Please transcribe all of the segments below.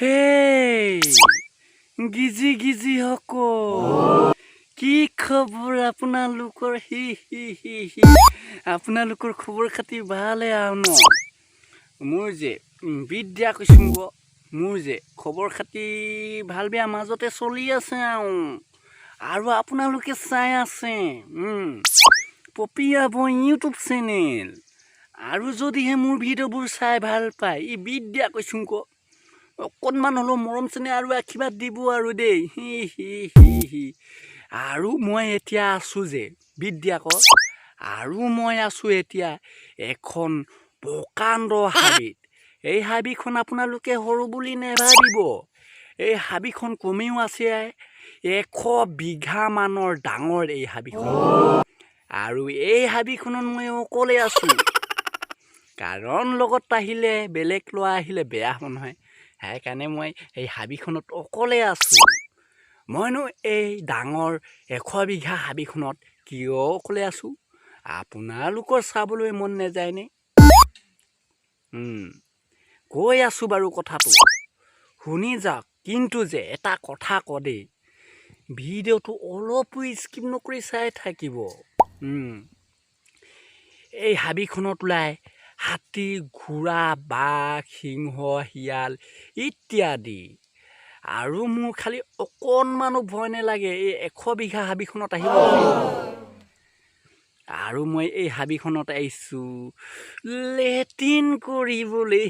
Hey, গিজি হক কি খবৰ আপোনালোকৰ হি আপোনালোকৰ খবৰ খাতি ভালে আৰু ন মোৰ যে বিদ্যা কৈছো মোৰ যে খবৰ খাতি ভাল বেয়া মাজতে চলি আছে আৰু আপোনালোকে চাই আছে poiya YouTube channel আৰু যদিহে মোৰ ভিডিঅ'বোৰ চাই ভাল পায় ই বিদ্যা কৈছো অকণমান হলো মৰম চেনে আৰু আশীৰ্বাদ দিব আৰু দেই আৰু মই এতিয়া আছো যে বিদ্যাক আৰু মই আছো এতিয়া এখন প্ৰকাণ্ড হাবিত এই হাবিখন আপোনালোকে সৰু বুলি নেভাবিব এই হাবিখন কমেও আছে 100 বিঘা মানৰ ডাঙৰ এই হাবিখন আৰু এই হাবিখনত মই অকলে আছো কাৰণ লগত আহিলে বেলেগ লোৱা আহিলে বেয়া হ'ব নহয় সেইকাৰণে মই এই হাবিখনত অকলে আছো মইনো এই ডাঙৰ 100 বিঘা হাবিখনত কিয় অকলে আছো আপোনালোকৰ চাবলৈ মন নেযায়নে কৈ আছো বাৰু কথাটো শুনি যাওক কিন্তু যে এটা কথা কদেই ভিডিঅ'টো অলপো স্কিপ নকৰি চাই থাকিব এই হাবিখনত ওলাই হাতী ঘোঁৰা বাঘ সিংহ শিয়াল ইত্যাদি আৰু মোৰ খালি অকণমানো ভয় নালাগে এই 100 বিঘা হাবিখনত আহিব আৰু মই এই হাবিখনত আহিছো লেট্ৰিন কৰিবলৈ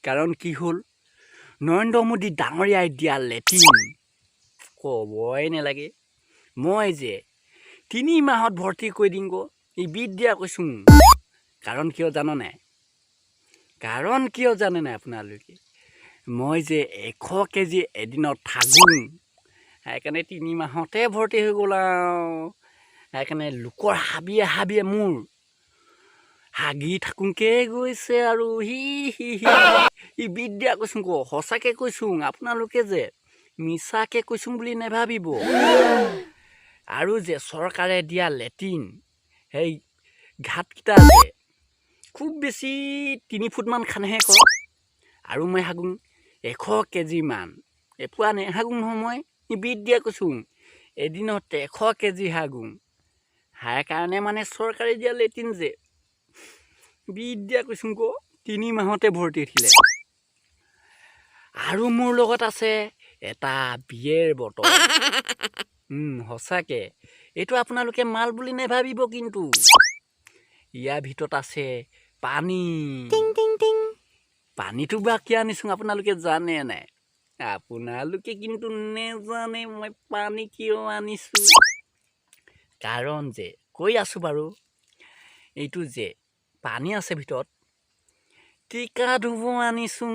কাৰণ কি হ'ল নৰেন্দ্ৰ মোদী ডাঙৰীয়াই দিয়া লেট্ৰিন ক'বই নালাগে মই যে 3 মাহত ভৰ্তি কৰি দিম এই বিদ্যা কৈছো কাৰণ কিয় জানে নাই আপোনালোকে মই যে 100 কেজি এদিনত থাকোঁ সেইকাৰণে 3 মাহতে ভৰ্তি হৈ গ'ল সেইকাৰণে লোকৰ হাবিয়ে মোৰ হাগি থাকোঁকে গৈছে আৰু ই বিদ্যা কৈছো সঁচাকে কৈছো আপোনালোকে যে মিছাকে কৈছো বুলি নেভাবিব আৰু যে চৰকাৰে দিয়া লেট্ৰিন সেই ঘাটকেইটা যে খুব বেছি 3 ফুটমান খানেহে ক আৰু মই হাগুং 100 কেজি মান এপুৱা নেহাগুং নহয় মই বিদ্যা কৈছো এদিনত 100 কেজি হাগুং সেইকাৰণে মানে চৰকাৰে দিয়া লেট্ৰিন যে বিদ্যা কৈছো 3 মাহতে ভৰ্তি উঠিলে আৰু মোৰ লগত আছে এটা বিয়েৰ বটল সঁচাকে এইটো আপোনালোকে মাল বুলি নেভাবিব কিন্তু ইয়াৰ ভিতৰত আছে পানী পানীটো বা কিয় আনিছো আপোনালোকে জানে নাই আপোনালোকে কিন্তু নেজানে মই পানী কিয় আনিছো কাৰণ যে কৈ আছো বাৰু এইটো যে পানী আছে ভিতৰত টিকা ধুব আনিছো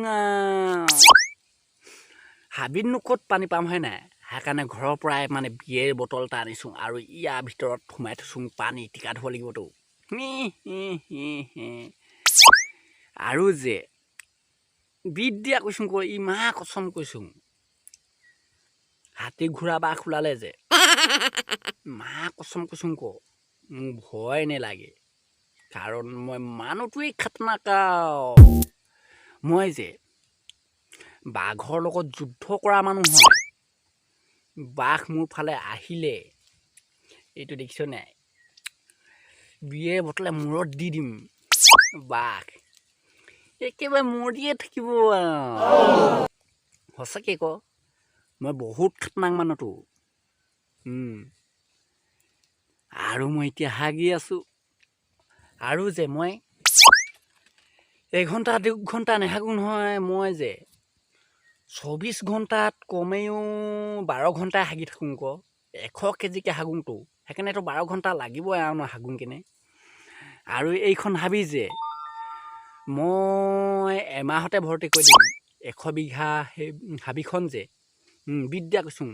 হাবিত ক'ত পানী পাম হয় নাই সেইকাৰণে ঘৰৰ পৰাই মানে বিয়েৰ বটল এটা আনিছো আৰু ইয়াৰ ভিতৰত সোমাই থৈছো পানী টিকা ধুব লাগিবতো আৰু যে বিদ্যা কৈছো ইমা কচম কৈছো হাতী ঘোঁৰা বাঘ ওলালে যে মা কচম কৈছো মোৰ ভয় নেলাগে কাৰণ মই মানুহটোৱেই খাতনাকাও মই যে বাঘৰ লগত যুদ্ধ কৰা মানুহ হয় বাঘ মোৰ ফালে আহিলে এইটো দেখিছ নাই বিয়ে বটলে মূৰত দি দিম বাঘ একেবাৰে মৰিয়ে থাকিব সঁচাকে মই বহুত খাতনাক মানুহটো আৰু মই এতিয়া হাগি আছো আৰু যে মই 1 ঘণ্টা 2 ঘণ্টা নেহাগো নহয় মই যে 24 ঘণ্টাত কমেও 12 ঘণ্টাই হাগি থাকোঁ 100 কেজিকে হাগোঁতো সেইকাৰণেতো 12 ঘণ্টা লাগিবই আৰু হাগুং কেনে আৰু এইখন হাবি যে মই এমাহতে ভৰ্তি কৰি দিম 100 বিঘা হাবিখন যে বিদ্যা কৈছো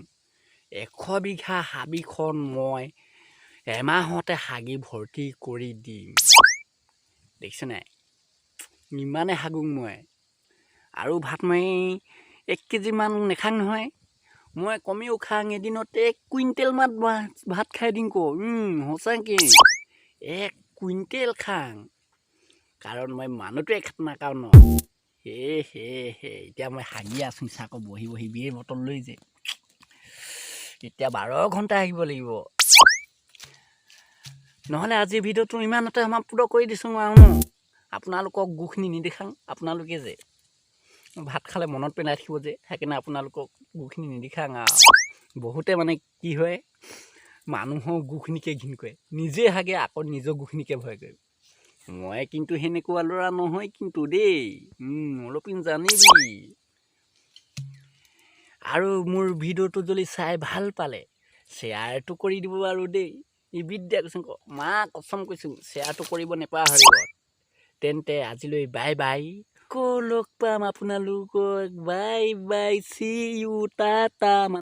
100 বিঘা হাবিখন মই এমাহতে হাগি ভৰ্তি কৰি দিম দেখিছ নাই ইমানে হাগুং মই আৰু ভাত মই 1 কেজি মান নেখাং নহয় মই কমেও খাং এদিনত 1 কুইণ্টেল মান ভাত খাই দিম সঁচাকে 1 কুইণ্টেল খাং কাৰণ মই মানুহটোৱে খাতনাকাও এতিয়া মই হাগি আছোঁ আকৌ বহি বহি বিয়েৰ বটল লৈ যে এতিয়া 12 ঘণ্টা আহিব লাগিব নহ'লে আজিৰ ভিডিঅ'টো ইমানতে সমাপ্ত কৰি দিছোঁ আৰু ন আপোনালোকক গুখিনি নিদেখাং আপোনালোকে যে ভাত খালে মনত পেলাই থাকিব যে সেইকাৰণে আপোনালোকক গুখিনি নিদেখাং আৰু বহুতে মানে কি হয় মানুহৰ গুখিনিকে ঘিণ কৰে নিজে হাগে আকৌ নিজৰ গুখিনিকে ভয় কৰে মই কিন্তু সেনেকুৱা ল'ৰা নহয় কিন্তু দেই অলপিন জানিবি আৰু মোৰ ভিডিঅ'টো যদি চাই ভাল পালে শ্বেয়াৰটো কৰি দিব আৰু দেই এই বিদ্যা কৈছোঁ মা কচম কৈছোঁ শ্বেয়াৰটো কৰিব নেপাহৰিব তেন্তে আজিলৈ বাই বাই আকৌ লগ পাম আপোনালোকক bye bye see you Tata